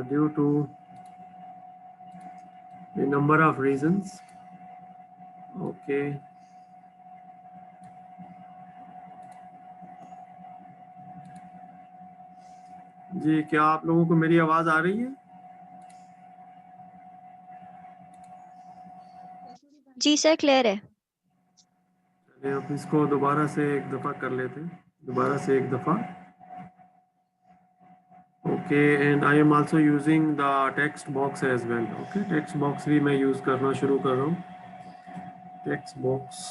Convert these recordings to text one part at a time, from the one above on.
due to a number of reasons. Okay. जी, क्या आप लोगों को मेरी आवाज आ रही है? जी सर, क्लियर है। चलिए अब इसको दोबारा से एक दफा कर लेते हैं, दोबारा से एक दफा। Okay, and I am also using the text box as well. Okay, text box भी मैं यूज करना शुरू कर रहा हूँ। Text box,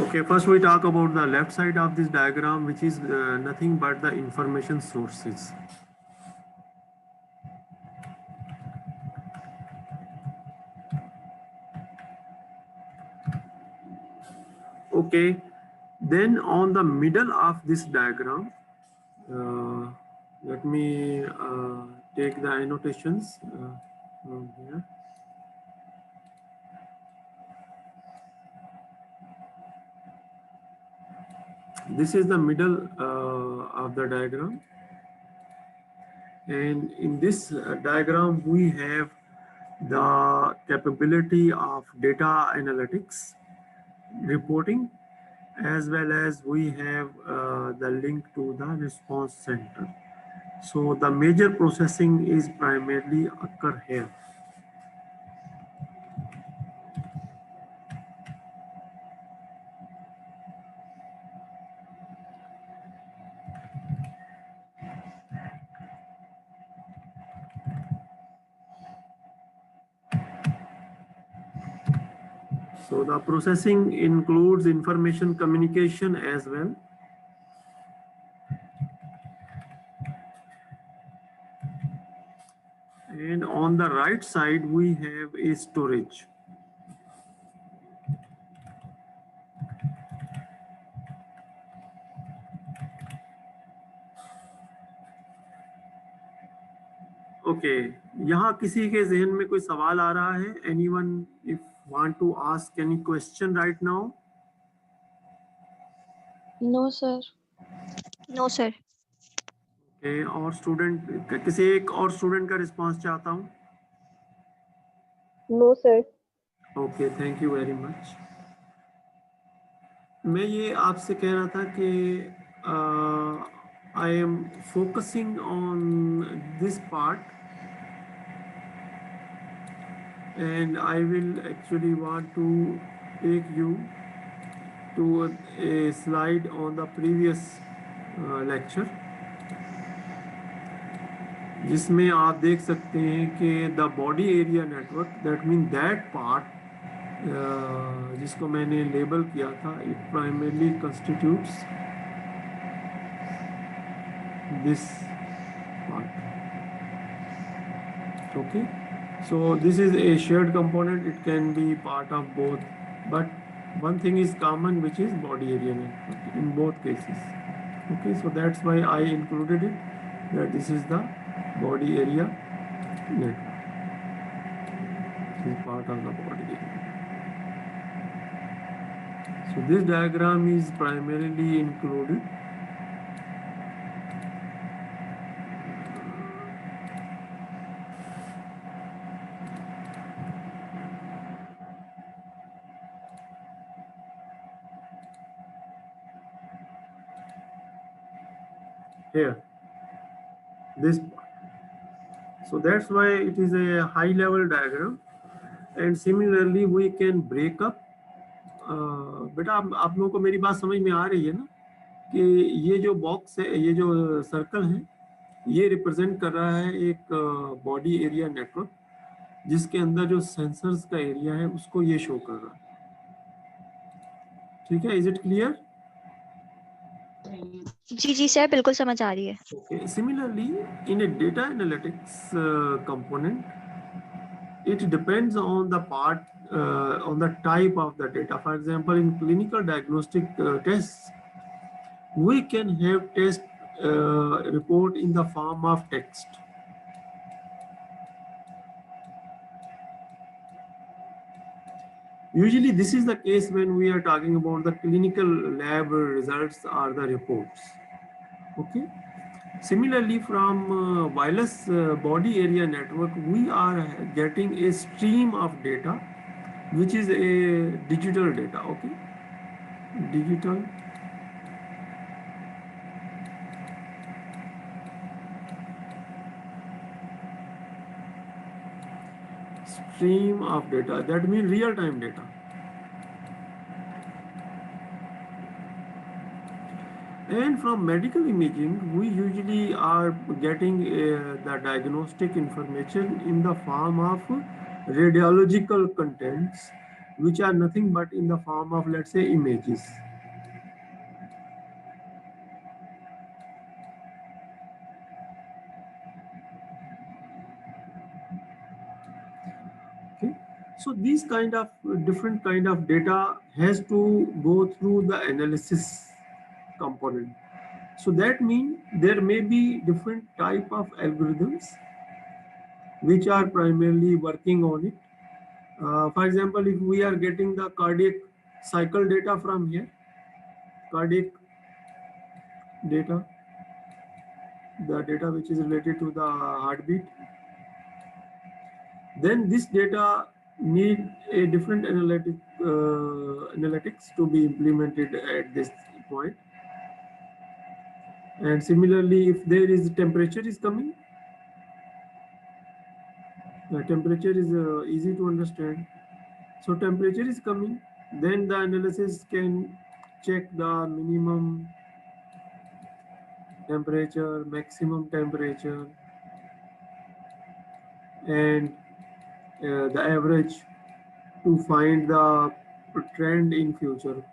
okay, first we talk about the left side of this diagram, which is nothing but the information sources. Okay, then on the middle of this diagram, let me take the annotations from here. This is the middle of the diagram, and in this diagram we have the capability of data analytics, reporting, as well as we have the link to the response center. So the major processing is primarily occur here. So the processing includes information communication as well. And on the right side, we have a storage. Okay, यहाँ किसी के ज़हन में कोई सवाल आ रहा है? Anyone if want to ask any question right now? No sir. No sir. Okay, और स्टूडेंट, किसी एक और स्टूडेंट का रिस्पांस चाहता हूँ। No sir. Okay, thank you very much. मैं ये आपसे कह रहा था कि I am focusing on this part, and I will actually want to take you to a slide on the previous lecture, जिसमें आप देख सकते हैं कि the body area network, that means that part जिसको मैंने लेबल किया था, it primarily constitutes this part. Okay, so this is a shared component, it can be part of both, but one thing is common, which is body area network in both cases. Okay, so that's why I included it, that this is the body area network. This is part of the body area. So this diagram is primarily included here, this part. So that's why it is a high level diagram, and similarly we can break up. बेटा आप लोगों को मेरी बात समझ में आ रही है ना, कि ये जो बॉक्स है, ये जो सर्कल है, ये रिप्रेजेंट कर रहा है एक बॉडी एरिया नेटवर्क, जिसके अंदर जो सेंसर्स का एरिया है उसको ये शो कर रहा है। ठीक है, इज इट क्लियर? जी जी सर, बिल्कुल समझ आ रही है। Okay. Similarly, in a data analytics component, it depends on the part on the type of the data. For example, in clinical diagnostic tests, we can have test report in the form of text. Usually this is the case when we are talking about the clinical lab results or the reports. Okay. Similarly, from wireless body area network, we are getting a stream of data, which is a digital data. Okay. Digital stream of data, that means real-time data. And from medical imaging, we usually are getting the diagnostic information in the form of radiological contents, which are nothing but in the form of, let's say, images. Okay. So these kind of different kind of data has to go through the analysis component. So that means there may be different type of algorithms which are primarily working on it. For example, if we are getting the cardiac cycle data from here, cardiac data, the data which is related to the heartbeat, then this data need a different analytics to be implemented at this point. And similarly, if there is temperature is coming, the temperature is easy to understand. So temperature is coming, then the analysis can check the minimum temperature, maximum temperature, and the average to find the trend in future.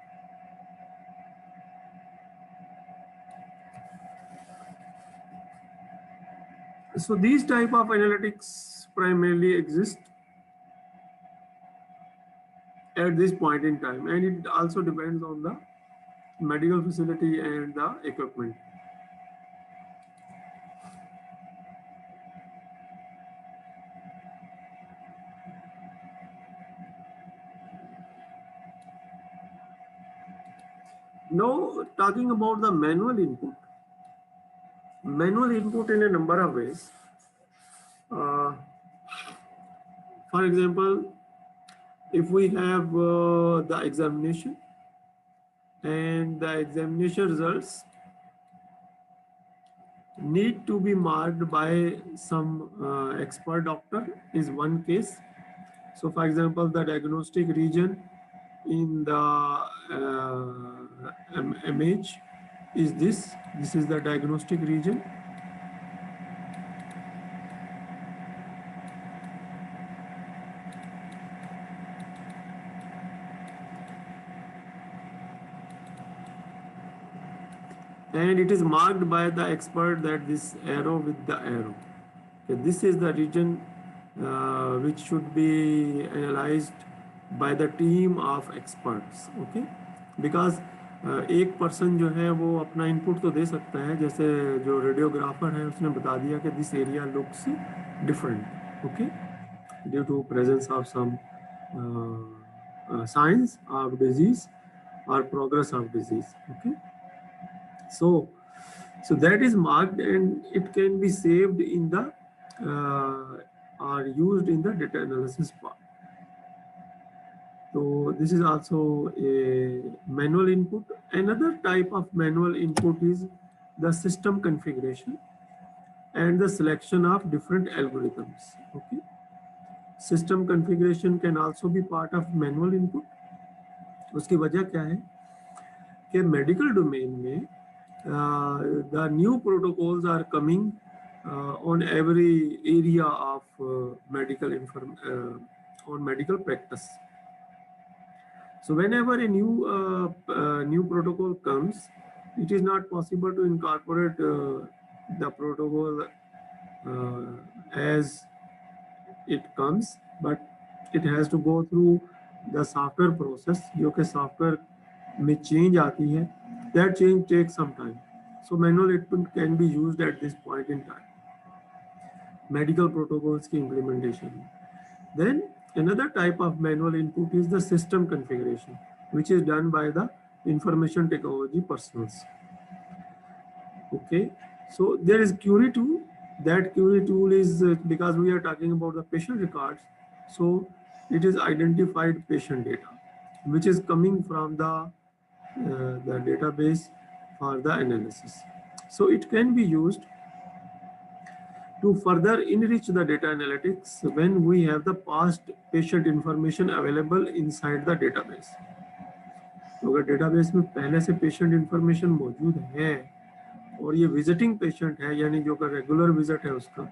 So these type of analytics primarily exist at this point in time, and it also depends on the medical facility and the equipment. Now, talking about the manual input. Manual input in a number of ways. For example, if we have the examination and the examination results need to be marked by some expert doctor is one case. So for example, the diagnostic region in the image is this. This is the diagnostic region. And it is marked by the expert that this arrow with the arrow. Okay, this is the region which should be analyzed by the team of experts. Okay, because एक person जो है वो अपना input तो दे सकता है, जैसे जो रेडियोग्राफर है उसने बता दिया कि this area looks different, okay, due to presence of some signs of disease or progress of disease. Okay, so that is marked and it can be saved in the or used in the data analysis part. So this is also a manual input. Another type of manual input is the system configuration and the selection of different algorithms. Okay, system configuration can also be part of manual input. उसकी वजह क्या है कि medical domain में the new protocols are coming on every area of medical practice. So whenever a new protocol comes, it is not possible to incorporate the protocol as it comes, but it has to go through the software process, जो कि software में change आती है, that change takes some time. So manual input can be used at this point in time. Medical protocols की implementation. Then another type of manual input is the system configuration, which is done by the information technology personnel. Okay, so there is query tool. That query tool is because we are talking about the patient records, so it is identified patient data, which is coming from the database for the analysis. So it can be used to further enrich the data analytics when we have the past patient information available inside the database. तो अगर database में पहले से patient information मौजूद है और ये visiting patient है, यानी जो का रेगुलर विजिट है उसका,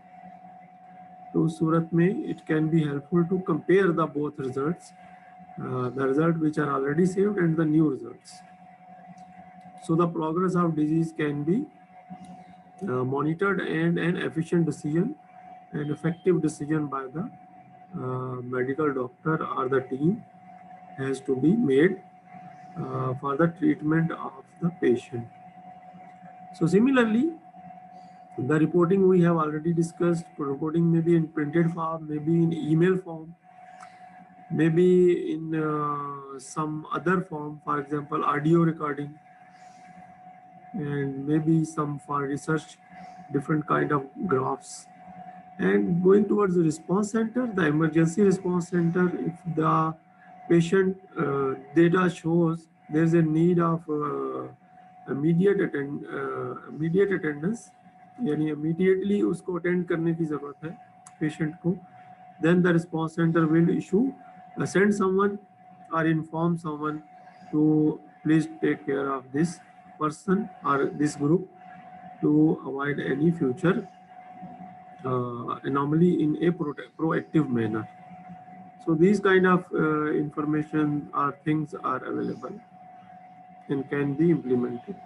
तो उस सूरत में it can be helpful to compare the both results, the result which are already saved and the new results. So the progress of disease can be monitored, and an efficient decision and effective decision by the medical doctor or the team has to be made for the treatment of the patient. So similarly, the reporting we have already discussed. Reporting may be in printed form, maybe in email form, maybe in some other form, for example, audio recording, and maybe some for research, different kind of graphs. And going towards the response center, the emergency response center, if the patient data shows there's a need of immediate attendance, यानी immediately उसको attend करने की ज़रूरत है patient को, then the response center will send someone or inform someone to please take care of this person or this group to avoid any future anomaly in a proactive manner. So these kind of information or things are available and can be implemented.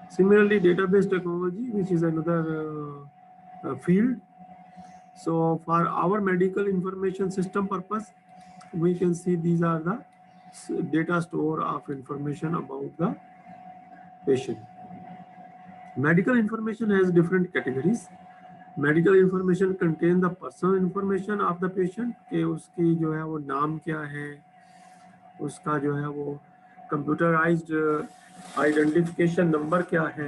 Similarly, database technology, which is another field. So for our medical information system purpose, we can see these are the data store of information about the patient. Medical information has different categories. Medical information contain the personal information of the patient, के उसकी जो है वो नाम क्या है, उसका जो है वो कंप्यूटराइज्ड आइडेंटिफिकेशन नंबर क्या है,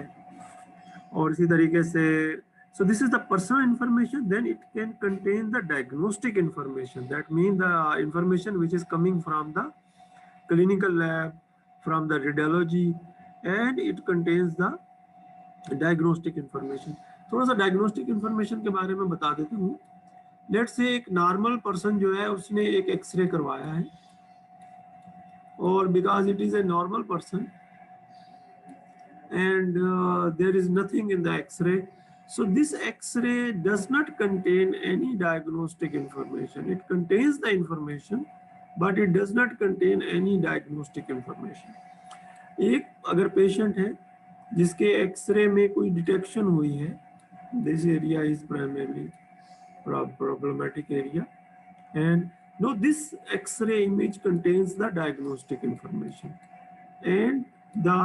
और इसी तरीके से so this is the personal information. Then it can contain the diagnostic information, that mean the information which is coming from the clinical lab, from the radiology, and it contains the diagnostic information. थोड़ा सा diagnostic information के बारे में बता देता हूँ. Let's say एक normal person जो है उसने एक एक्सरे करवाया है, और because it is a normal person and there is nothing in the x-ray, so this x-ray does not contain any diagnostic information. It contains the information but it does not contain any diagnostic information. एक अगर patient है जिसके x ray में कोई detection हुई है, this area is primarily problematic area, and no, this X-ray image contains the diagnostic information, and the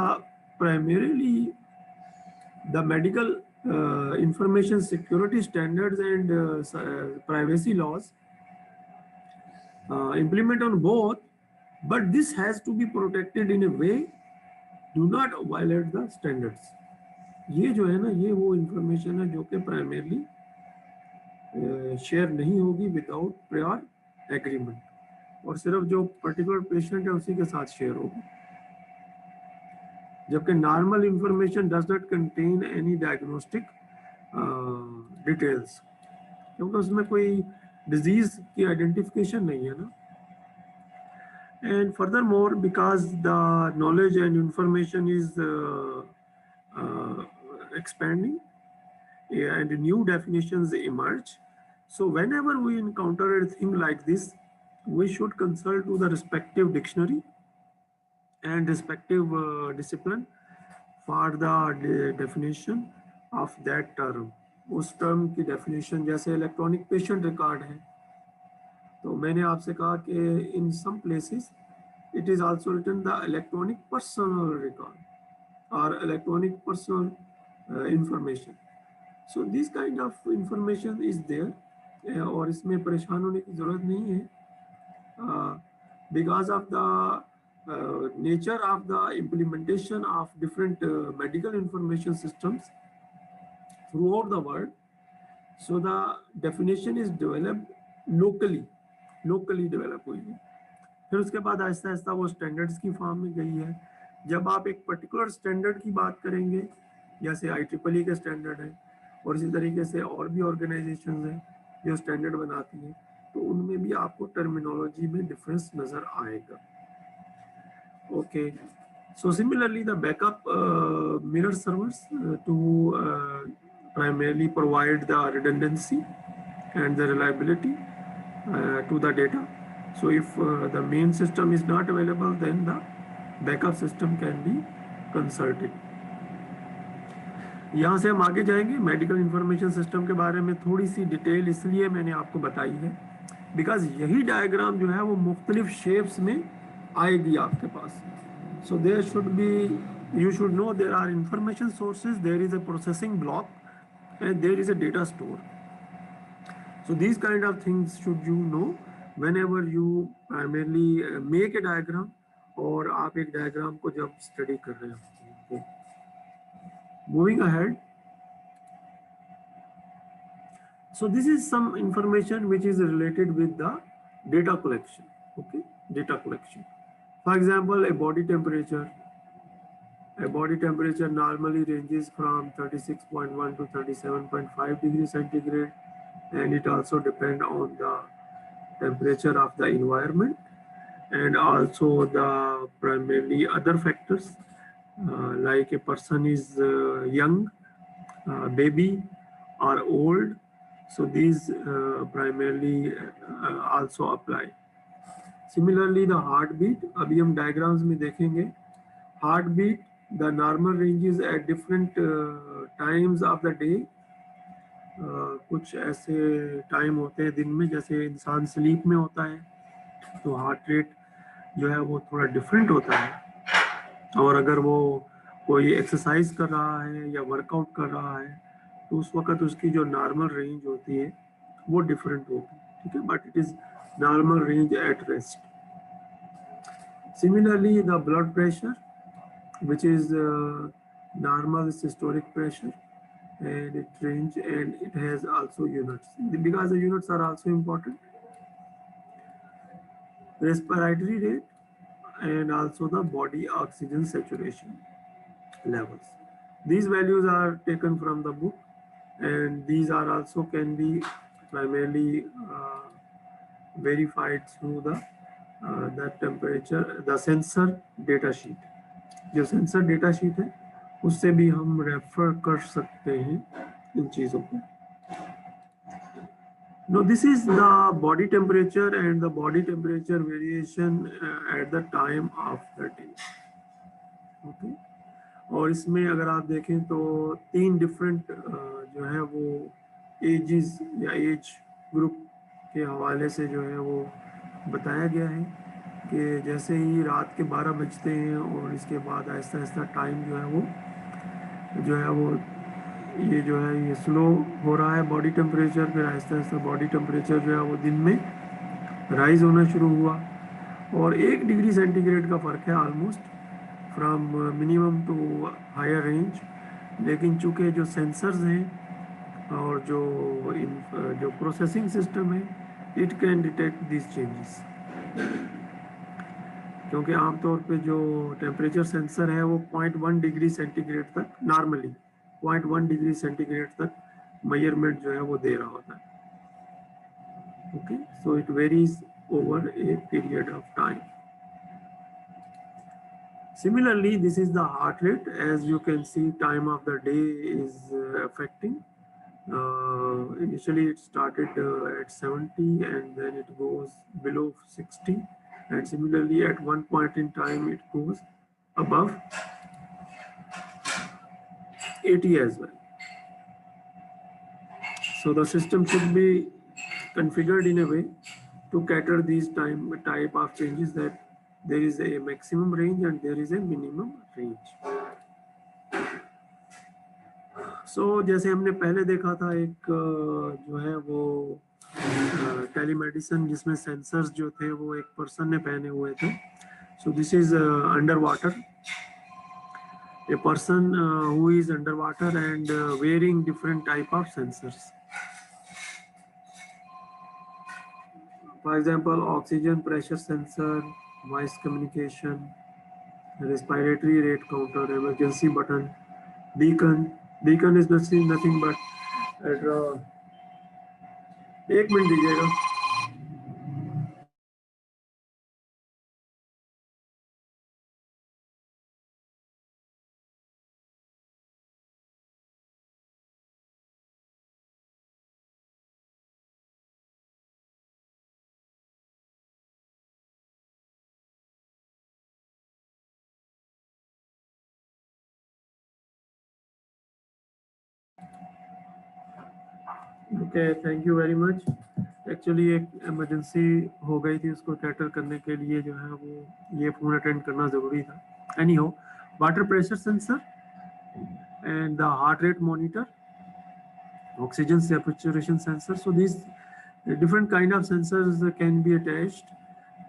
primarily the medical information security standards and privacy laws implement on both, but this has to be protected in a way do not violate the standards. ये जो है ना, ये वो information है जो कि primarily share नहीं होगी विदाउट प्रायर एग्रीमेंट, और सिर्फ जो पर्टिकुलर पेशेंट है उसी के साथ शेयर होगी. जबकि normal information does not contain any diagnostic details, क्योंकि उसमें कोई डिजीज की आइडेंटिफिकेशन नहीं है ना. And further more, because the knowledge and information is expanding and new definitions emerge. So whenever we encounter a thing like this, we should consult to the respective dictionary and respective discipline for the definition of that term. उस term की definition, जैसे electronic patient record है, तो मैंने आपसे कहा कि in some places it is also written the electronic personal record or electronic personal information. So this kind of information is there और इसमें परेशान होने की जरूरत नहीं है because of the nature of the implementation of different medical information systems throughout the world. So the definition is developed locally develop हुई है. फिर उसके बाद आहिस्ता आहिस्ता वो स्टैंडर्ड्स की फॉर्म में गई है. जब आप एक पर्टिकुलर स्टैंडर्ड की बात करेंगे, जैसे IEEE के स्टैंडर्ड है और इसी तरीके से और भी ऑर्गेनाइजेशन हैं जो स्टैंडर्ड बनाती हैं, तो उनमें भी आपको टर्मिनोलॉजी में डिफरेंस नजर आएगा. Okay, so similarly the backup mirror servers to primarily provide the redundancy and the reliability to the data. So if the main system is not available, then the backup system can be consulted. यहाँ से हम आगे जाएंगे. Medical information system के बारे में थोड़ी सी detail इसलिए मैंने आपको बताई है बिकॉज यही डायग्राम जो है वो मुख्तलिफ शेप्स में आएगी आपके पास. So there should be, you should know there are information sources, there is a processing block and there is a data store. So these kind of things should you know whenever you primarily make a diagram और आप एक diagram को जब study कर रहे हो. Moving ahead, so this is some information which is related with the data collection. Okay, data collection. For example, a body temperature. A body temperature normally ranges from 36.1 to 37.5 degrees centigrade, and it also depends on the temperature of the environment and also the primarily other factors like a person is young, baby or old. So these primarily also apply. Similarly, the heartbeat. अभी हम diagrams में देखेंगे. Heartbeat, the normal ranges at different times of the day. कुछ ऐसे time होते हैं दिन में जैसे इंसान स्लीप में होता है तो हार्ट रेट जो है वो थोड़ा डिफरेंट होता है, और अगर वो कोई एक्सरसाइज कर रहा है या वर्कआउट कर रहा है तो उस वक्त उसकी जो नॉर्मल रेंज होती है वो डिफरेंट होगी. ठीक है, but it is normal range at rest. Similarly the blood pressure which is normal systolic pressure, and it range and it has also units because the units are also important. Respiratory rate and also the body oxygen saturation levels. These values are taken from the book, and these are also can be primarily verified through the temperature, the sensor data sheet. जो sensor data sheet है उससे भी हम refer कर सकते हैं इन चीजों को. Now this is the body temperature and the body temperature variation at the time of the day. Okay, और इसमें अगर आप देखें तो 3 डिफरेंट जो है वो एजेस या एज ग्रुप के हवाले से जो है वो बताया गया है कि जैसे ही रात के 12 बजते हैं और इसके बाद आहिस्ता आहिस्ता टाइम जो है वो ये जो है ये स्लो हो रहा है बॉडी टेम्परेचर, फिर आहिस्ता आहिस्ता बॉडी टेम्परेचर जो है वो दिन में राइज होना शुरू हुआ और 1 डिग्री सेंटीग्रेड का फ़र्क है almost from minimum to higher range. लेकिन चूँकि जो सेंसर्स हैं और जो प्रोसेसिंग सिस्टम है it can detect this changes, क्योंकि आमतौर पे जो टेम्परेचर सेंसर है वो 0.1 डिग्री सेंटीग्रेड तक नॉर्मली 0.1 डिग्री सेंटीग्रेड तक मेजरमेंट जो है वो दे रहा होता है. Okay, so it varies over a period of time. Similarly this is the heart rate. As you can see time of the day is affecting. Initially it started at 70 and then it goes below 60. And similarly, at one point in time, it goes above 80 as well. So the system should be configured in a way to cater these type of changes, that there is a maximum range and there is a minimum range. So जैसे हमने पहले देखा था एक जो है वो telemedicine जिसमें सेंसर्स जो थे वो एक पर्सन ने पहने हुए थे. So this is underwater, a person who is underwater and wearing different type of sensors. For example, oxygen pressure sensor, voice communication, respiratory rate counter, emergency button, beacon. Beacon is nothing but एक minute दीजिएगा. Okay, thank you very much. Actually एक emergency हो गई थी, उसको cater करने के लिए जो है वो ये फोन अटेंड करना जरूरी था. एनी हो, water pressure sensor and the heart rate monitor, oxygen saturation sensor. So these different kind of sensors can be attached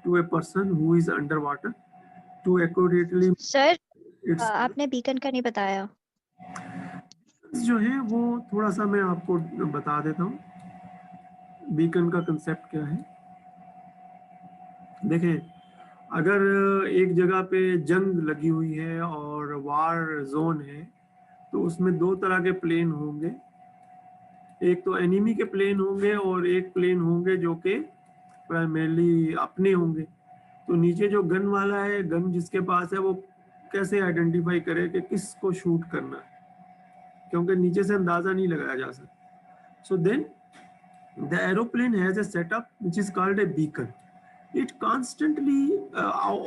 to a person who is underwater to accurately. Sir It's आपने beacon का नहीं बताया. जो है वो थोड़ा सा मैं आपको बता देता हूँ. बीकन का कंसेप्ट क्या है. देखें, अगर एक जगह पे जंग लगी हुई है और वार जोन है, तो उसमें दो तरह के प्लेन होंगे. एक तो एनिमी के प्लेन होंगे और एक प्लेन होंगे जो कि प्राइमरली अपने होंगे. तो नीचे जो गन वाला है, गन जिसके पास है, वो कैसे आइडेंटिफाई करे कि किसको शूट करना है, क्योंकि नीचे से अंदाजा नहीं लगाया जा सकता. So then the aeroplane has a setup which is called a beacon. It constantly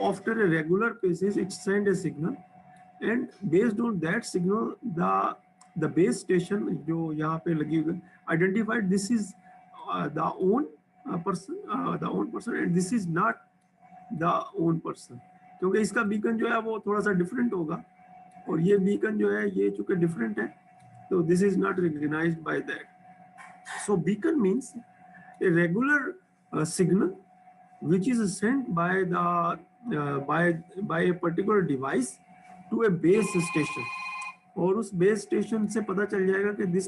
after a regular basis it send a signal, and based on that signal the base station जो यहाँ पे लगी हुई identified this is the own person and this is not the own person. क्योंकि इसका beacon जो है वो थोड़ा सा डिफरेंट होगा और ये बीकन जो है ये चूंकि डिफरेंट है, तो this is not recognized by that. So beacon means a regular signal which is sent by the by a particular device to a base station, और उस बेस स्टेशन से पता चल जाएगा कि दिस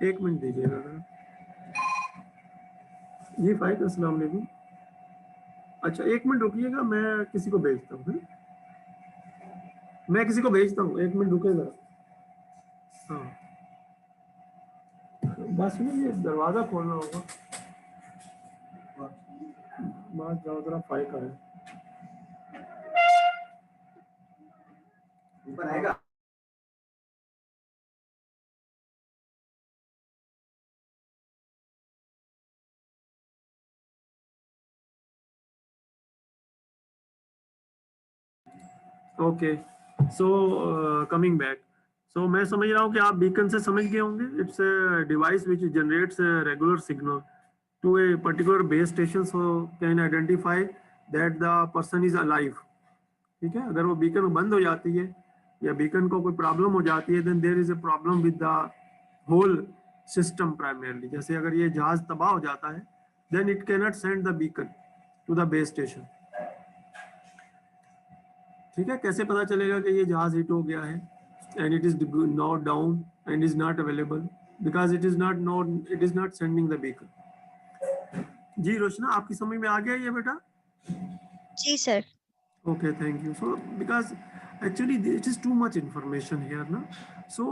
एक मिनट दीजिएगा जी. फाइक अस्सलाम वालेकुम. अच्छा एक मिनट रुकिएगा, मैं किसी को भेजता हूँ. मैं किसी को भेजता हूँ, एक मिनट रुकेगा. हाँ बस में ये दरवाजा खोलना होगा. बस जाओ जरा फाइक आए. ऊपर आएगा. Okay, so coming back. So मैं समझ रहा हूँ कि आप बीकन से समझ गए होंगे. It's a device which generates regular signal to a particular base station, so can identify that the person is alive. ठीक है. अगर वो बीकन बंद हो जाती है या बीकन को कोई प्रॉब्लम हो जाती है, then there is a problem with the whole system primarily. जैसे अगर ये जहाज तबाह हो जाता है, then it can not send the beacon to the base station. ठीक है. कैसे पता चलेगा कि ये जहाज हिट हो गया है and it is not down and is not available because it is not sending the beacon. जी रोशना, आपकी समझ में आ गया ये बेटा? जी sir. Okay, thank you. So because actually it is too much information here ना. So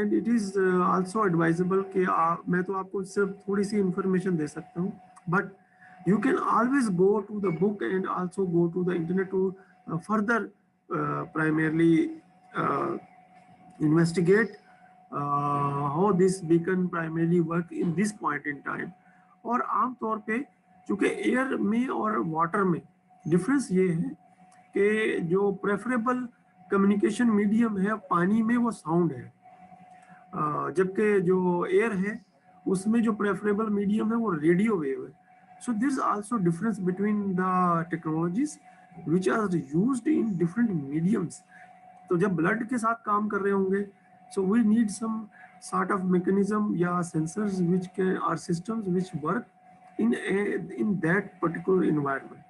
and it is also advisable कि मैं तो आपको सिर्फ थोड़ी सी information दे सकता हूँ, but you can always go to the book and also go to the internet to further primarily investigate how this beacon primarily work in this point in time. और आमतौर पे चूंकि एयर में और वाटर में difference ये है कि जो प्रेफरेबल कम्युनिकेशन मीडियम है पानी में वो साउंड है, जबकि जो एयर है उसमें जो प्रेफरेबल मीडियम है वो रेडियो वेव है. So there is also difference between the technologies which are used in different mediums. तो जब ब्लड के साथ काम कर रहे होंगे, so we need some sort of mechanism या sensors which can or systems which work in that particular environment.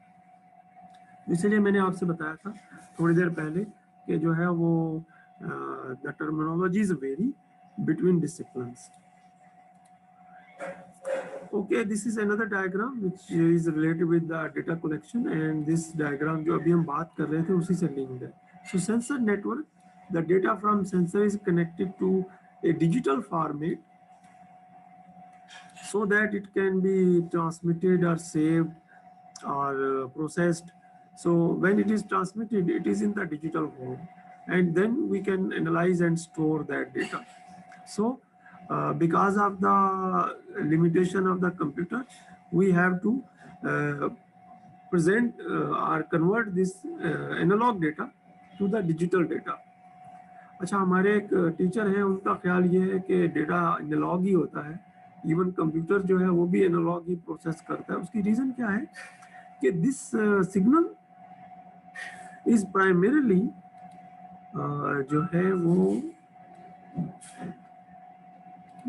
इसलिए मैंने आपसे बताया था थोड़ी देर पहले कि जो है वो the terminologies vary between disciplines. Okay, this is another diagram which is related with the data collection, and this diagram जो अभी हम बात कर रहे थे उसी से linked है. So sensor network, the data from sensor is connected to a digital format so that it can be transmitted or saved or processed. So when it is transmitted, it is in the digital form, and then we can analyze and store that data. So because of the limitation of the computer, we have to present or convert this analog data to the digital data. अच्छा, हमारे एक teacher हैं, उनका ख्याल ये है कि data analogue ही होता है, इवन कंप्यूटर जो है वो भी एनालॉग ही प्रोसेस करता है. उसकी रीज़न क्या है कि दिस सिग्नल इज प्राइमरीली जो है वो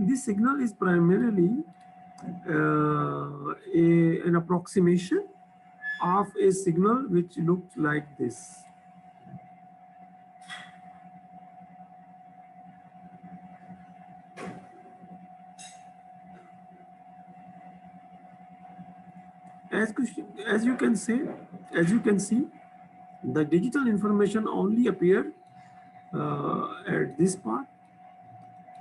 this signal is primarily an approximation of a signal which looks like this. As you can see, the digital information only appear at this part,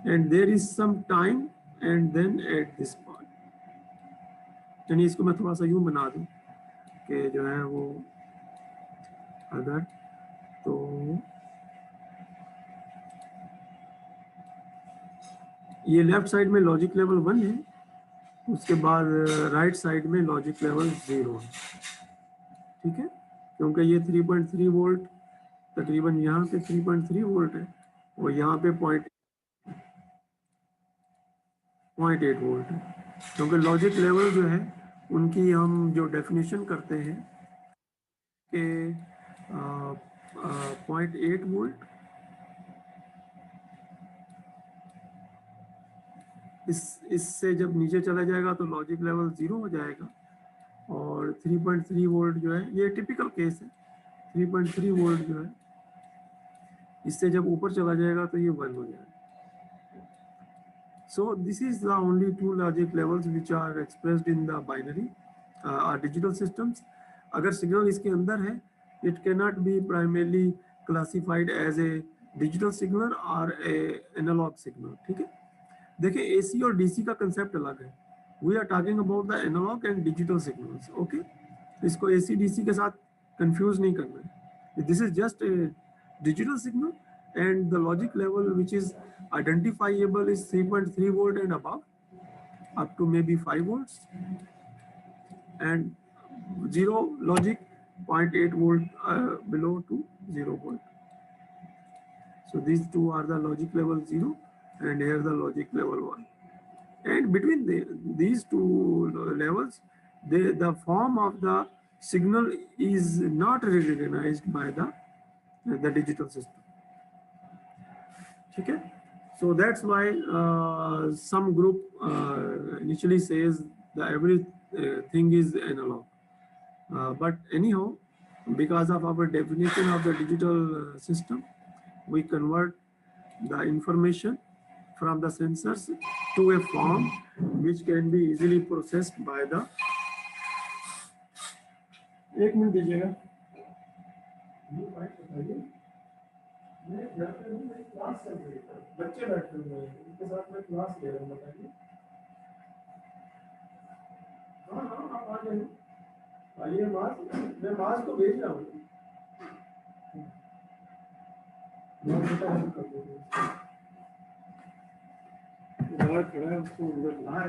and there is some time, and then at this part. यानी इसको मैं थोड़ा सा यूं बना दूं कि जो है वो अगर तो ये लेफ्ट साइड में लॉजिक लेवल 1 है, उसके बाद राइट साइड में लॉजिक लेवल 0 है. ठीक है, क्योंकि ये 3.3 वोल्ट तकरीबन यहाँ पे 3.3 वोल्ट है और यहाँ पे 0.8 वोल्ट है. क्योंकि लॉजिक लेवल जो है उनकी हम जो डेफिनेशन करते हैं कि 0.8 वोल्ट इससे जब नीचे चला जाएगा तो लॉजिक लेवल 0 हो जाएगा, और 3.3 वोल्ट जो है ये टिपिकल केस है. 3.3 वोल्ट जो है इससे जब ऊपर चला जाएगा तो ये 1 हो जाएगा. So this is the only two logic levels which are expressed in the binary or digital systems. अगर सिग्नल इसके अंदर है, it cannot be primarily classified as a digital signal or a analog signal. ठीक है, देखिए AC और DC का concept अलग है. We are talking about the analog and digital signals. Okay, इसको AC DC के साथ confuse नहीं करना है. This is just a digital signal, and the logic level which is identifiable is 3.3 volt and above, up to maybe 5 volts, and 0 logic 0.8 volt below to 0 volt. So these two are the logic level 0, and here the logic level 1. And between these two levels, the form of the signal is not recognized by the digital system. Okay, so that's why some group initially says that everything is analog, but anyhow, because of our definition of the digital system, we convert the information from the sensors to a form which can be easily processed by the. एक minute दीजिएगा. Class चल रही है, बच्चे बैठे हुए हैं, उनके साथ मैं क्लास ले रहा हूँ. बताइए. हाँ हाँ, आप आ जाइए. आइए, मैं मास को भेज रहा हूँ. बेटा हेल्प कर दो. बाहर खड़ा है, उसको उधर बाहर